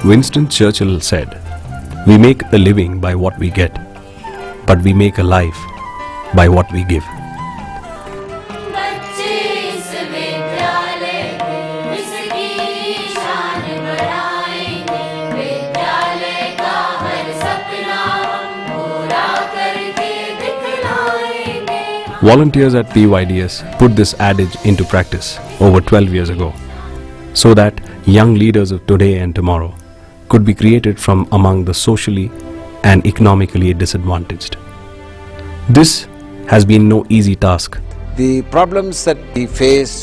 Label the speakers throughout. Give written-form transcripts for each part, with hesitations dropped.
Speaker 1: Winston Churchill said, "We make a living by what we get, but we make a life by what we give."
Speaker 2: बच्चे इस विद्यालय इसकी शान बढ़ाएंगे, विद्यालय का हर सपना हम पूरा करके दिखलाएंगे.
Speaker 1: Volunteers at PYDS put this adage into practice over 12 years ago, so that young leaders of today and tomorrow could be created from among the socially and economically disadvantaged. This has been no easy task.
Speaker 3: The problems that we face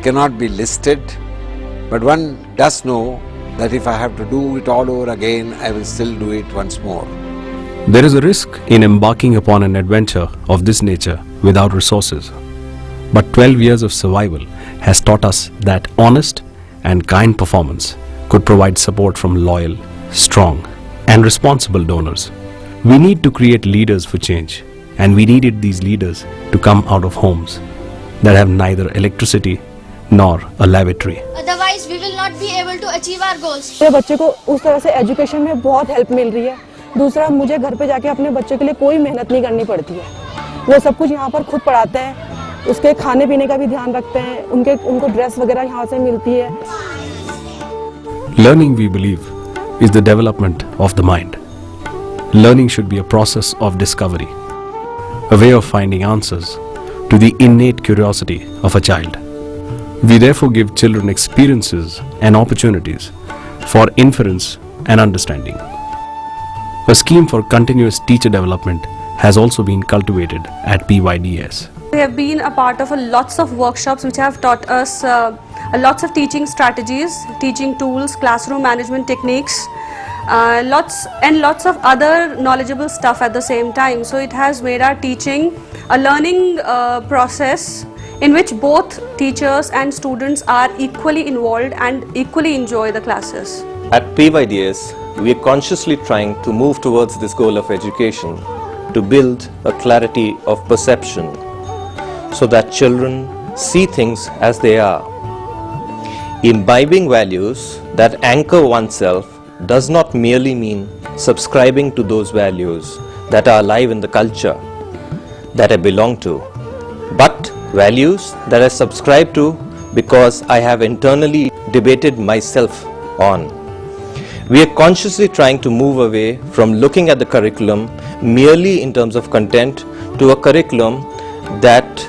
Speaker 3: cannot be listed, but one does know that if I have to do it all over again, I will still do it once more.
Speaker 1: There is a risk in embarking upon an adventure of this nature without resources. But 12 years of survival has taught us that honest and kind performance could provide support from loyal, strong, and responsible donors. We need to create leaders for change, and we needed these leaders to come out of homes that have neither electricity nor a lavatory.
Speaker 4: Otherwise, we will not be able to achieve our goals.
Speaker 5: मेरे बच्चे को उस तरह से education में बहुत help मिल रही है. दूसरा, मुझे घर पे जाके अपने बच्चे के लिए कोई मेहनत नहीं करनी पड़ती है. वो सब कुछ यहाँ पर खुद पढ़ाते हैं. उसके खाने पीने का भी ध्यान रखते हैं. उनको ड्रेस वगैरह यहाँ से मिलती है.
Speaker 1: Learning, we believe, is the development of the mind. Learning should be a process of discovery, a way of finding answers to the innate curiosity of a child. We therefore give children experiences and opportunities for inference and understanding. A scheme for continuous teacher development has also been cultivated at PYDS.
Speaker 6: We have been a part of lots of workshops which have taught us lots of teaching strategies, teaching tools, classroom management techniques, lots of other knowledgeable stuff at the same time. So it has made our teaching a learning process in which both teachers and students are equally involved and equally enjoy the classes.
Speaker 7: At PYDS, we are consciously trying to move towards this goal of education to build a clarity of perception so that children see things as they are. Imbibing values that anchor oneself does not merely mean subscribing to those values that are alive in the culture that I belong to, but values that I subscribe to because I have internally debated myself on. We are consciously trying to move away from looking at the curriculum merely in terms of content to a curriculum that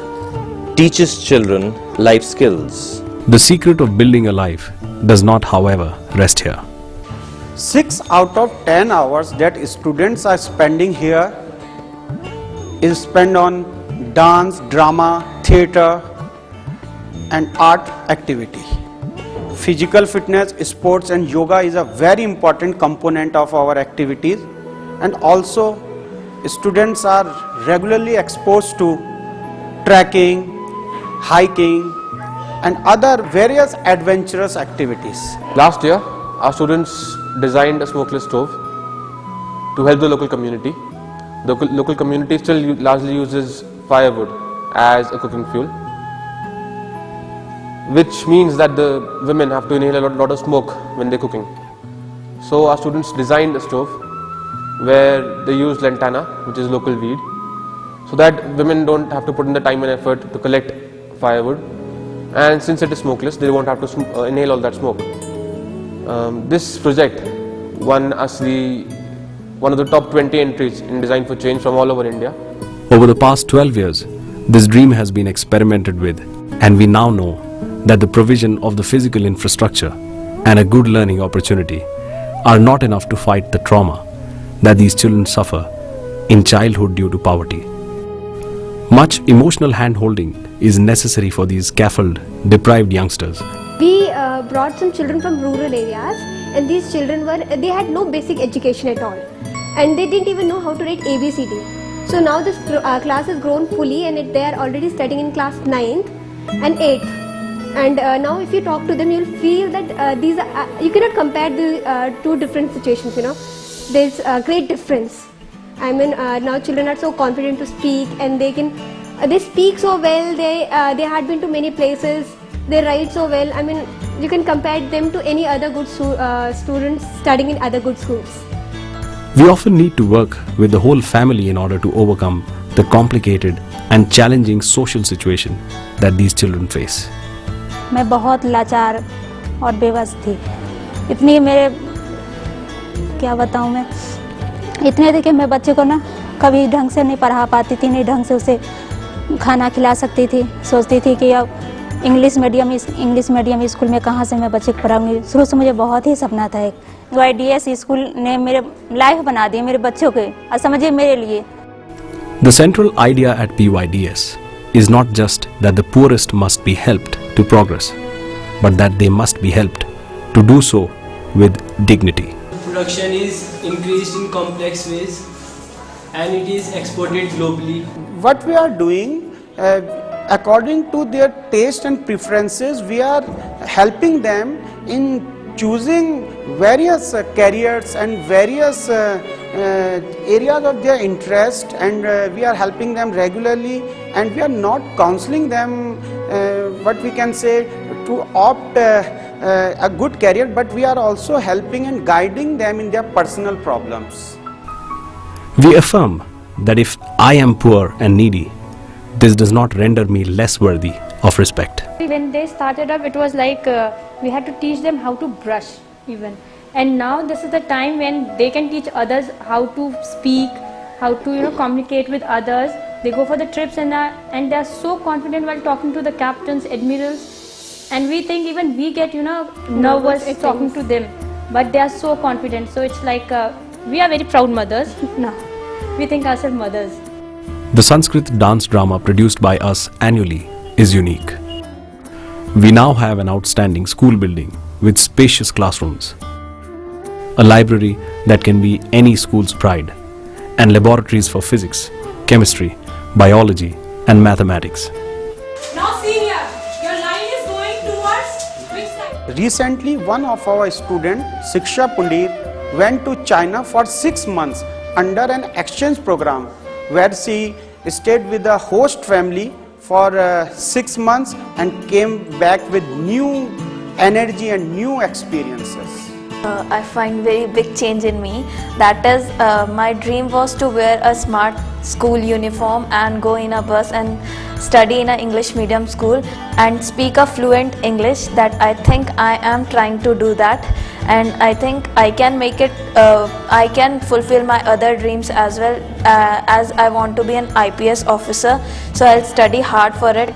Speaker 7: teaches children life skills.
Speaker 1: The secret of building a life does not, however, rest here.
Speaker 8: 6 out of 10 hours that students are spending here is spent on dance, drama, theatre and art activity. Physical fitness, sports and yoga is a very important component of our activities, and also students are regularly exposed to trekking, hiking and other various adventurous activities.
Speaker 9: Last year, our students designed a smokeless stove to help the local community. The local community still largely uses firewood as a cooking fuel, which means that the women have to inhale a lot of smoke when they're cooking. So our students designed a stove where they use lantana, which is local weed, so that women don't have to put in the time and effort to collect firewood, and since it is smokeless, they won't have to inhale all that smoke. This project won us one of the top 20 entries in Design for Change from all over India.
Speaker 1: Over the past 12 years, this dream has been experimented with, and we now know that the provision of the physical infrastructure and a good learning opportunity are not enough to fight the trauma that these children suffer in childhood due to poverty. Much emotional hand-holding is necessary for these scaffold deprived youngsters.
Speaker 10: We brought some children from rural areas, and these children they had no basic education at all, and they didn't even know how to write ABCD. So now this class has grown fully, and they are already studying in class 9th and 8th. And now if you talk to them, you'll feel that these are, you cannot compare the two different situations, you know. There's a great difference. I mean, now children are so confident to speak, and they speak so well. They had been to many places. They write so well. I mean, you can compare them to any other good students studying in other good schools.
Speaker 1: We often need to work with the whole family in order to overcome the complicated and challenging social situation that these children face.
Speaker 11: मैं बहुत लाचार और बेबस थी, इतनी मेरे क्या बताऊँ मैं, इतने थे कि मैं बच्चे को ना कभी ढंग से नहीं पढ़ा पाती थी, नहीं ढंग से उसे खाना खिला सकती थी। सोचती थी कि अब इंग्लिश मीडियम स्कूल में कहाँ से मैं बच्चे को पढ़ाऊँगी। शुरू से मुझे बहुत ही सपना था एक PYDS स्कूल ने मेरे लाइफ बना दी, मेरे बच्चों के, और समझिए मेरे लिए।
Speaker 1: The central idea at PYDS is not just that the poorest must be helped to progress, but that they must be helped to do so with dignity.
Speaker 12: Production is increased in complex ways and it is exported globally.
Speaker 8: What we are doing, according to their taste and preferences, we are helping them in choosing various careers and various areas of their interest, and we are helping them regularly, and we are not counseling them what we can say to opt a good career, but we are also helping and guiding them in their personal problems.
Speaker 1: We affirm that if I am poor and needy, this does not render me less worthy of respect.
Speaker 13: When they started up, it was like we had to teach them how to brush even, and now this is the time when they can teach others how to speak, how to communicate with others. They go for the trips and they are so confident while talking to the captains, admirals, and we think even we get nervous talking to them, but they are so confident. So it's like we are very proud mothers. No, we think ourselves mothers.
Speaker 1: The Sanskrit dance drama produced by us annually is unique. We now have an outstanding school building with spacious classrooms, a library that can be any school's pride, and laboratories for physics, chemistry, biology, and mathematics.
Speaker 2: Now see here, your line is going towards which side?
Speaker 8: Recently, one of our students, Siksha Pundir, went to China for 6 months under an exchange program where she stayed with the host family for 6 months and came back with new energy and new experiences.
Speaker 14: I find very big change in me. That is, my dream was to wear a smart school uniform and go in a bus and study in an English medium school and speak a fluent English. That I think I am trying to do that, and I think I can make it. I can fulfill my other dreams as well, as I want to be an IPS officer. So I'll study hard for it.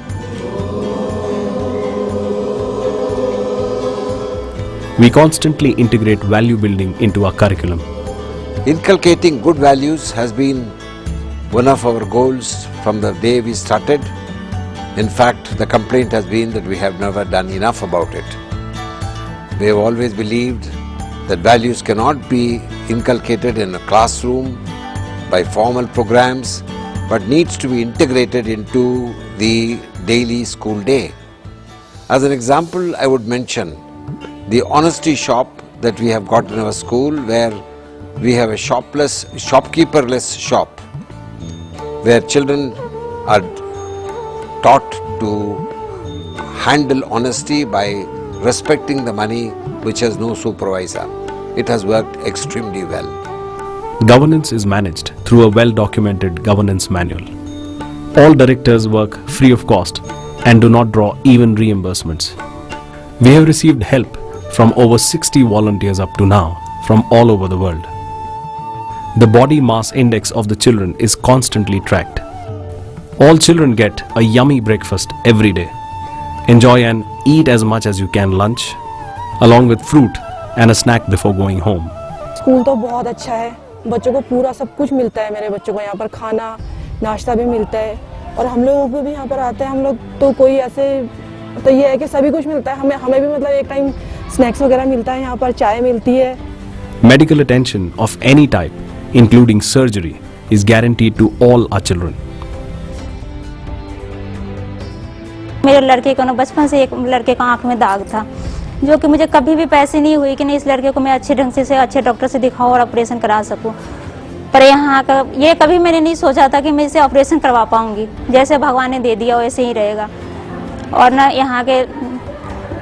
Speaker 1: We constantly integrate value building into our curriculum.
Speaker 3: Inculcating good values has been one of our goals from the day we started. In fact, the complaint has been that we have never done enough about it. We have always believed that values cannot be inculcated in a classroom by formal programs, but needs to be integrated into the daily school day. As an example, I would mention the honesty shop that we have got in our school, where we have a shopkeeperless shop, where children are taught to handle honesty by respecting the money which has no supervisor. It has worked extremely well.
Speaker 1: Governance is managed through a well-documented governance manual. All directors work free of cost and do not draw even reimbursements. We have received help from over 60 volunteers up to now from all over the world. The body mass index of the children is constantly tracked. All children get a yummy breakfast every day. Enjoy and eat as much as you can lunch, along with fruit and a snack before going home.
Speaker 5: School तो बहुत अच्छा है, बच्चों को पूरा सब कुछ मिलता है। मेरे बच्चों को यहाँ पर खाना नाश्ता भी मिलता है, और हम लोगों को भी यहाँ पर आते हैं हम लोग तो कोई ऐसे तो ये है कि सभी कुछ मिलता है। हमें भी मतलब एक टाइम स्नैक्स वगैरह मिलता है, यहाँ पर चाय मिलती है।
Speaker 1: Medical attention of any type, including surgery, is guaranteed to all our children.
Speaker 11: मेरे लड़के को ना बचपन से एक लड़के का आंख में दाग था, जो कि मुझे कभी भी पैसे नहीं हुई कि नहीं इस लड़के को मैं अच्छे ढंग से अच्छे डॉक्टर से दिखाऊं और ऑपरेशन करा सकूं। पर यहाँ का ये कभी मैंने नहीं सोचा था कि मैं इसे ऑपरेशन करवा पाऊंगी। जैसे भगवान ने दे दिया वैसे ही रहेगा। और ना यहाँ के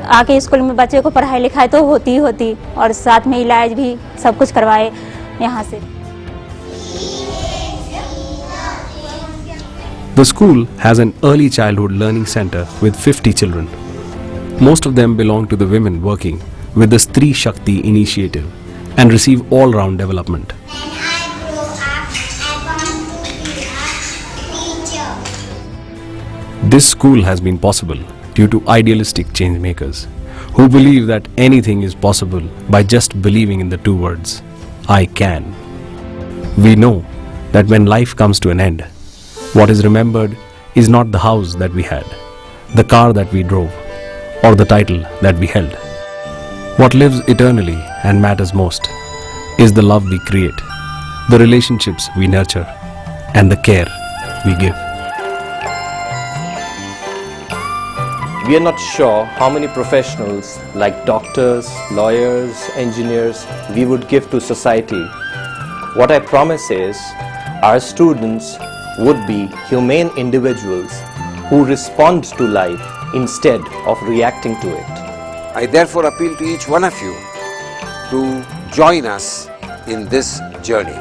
Speaker 11: आके स्कूल में बच्चे को पढ़ाई लिखाई तो होती ही होती, और साथ में इलाज भी सब कुछ करवाए यहाँ से।
Speaker 1: The school has an early childhood learning center with 50 children. Most of them belong to the women working with the Stree Shakti initiative and receive all-round development. This school has been possible due to idealistic change makers who believe that anything is possible by just believing in the two words, I can. We know that when life comes to an end, what is remembered is not the house that we had, the car that we drove, or the title that we held. What lives eternally and matters most is the love we create, the relationships we nurture, and the care we give.
Speaker 7: We are not sure how many professionals like doctors, lawyers, engineers we would give to society. What I promise is our students would be humane individuals who respond to life instead of reacting to it.
Speaker 3: I therefore appeal to each one of you to join us in this journey.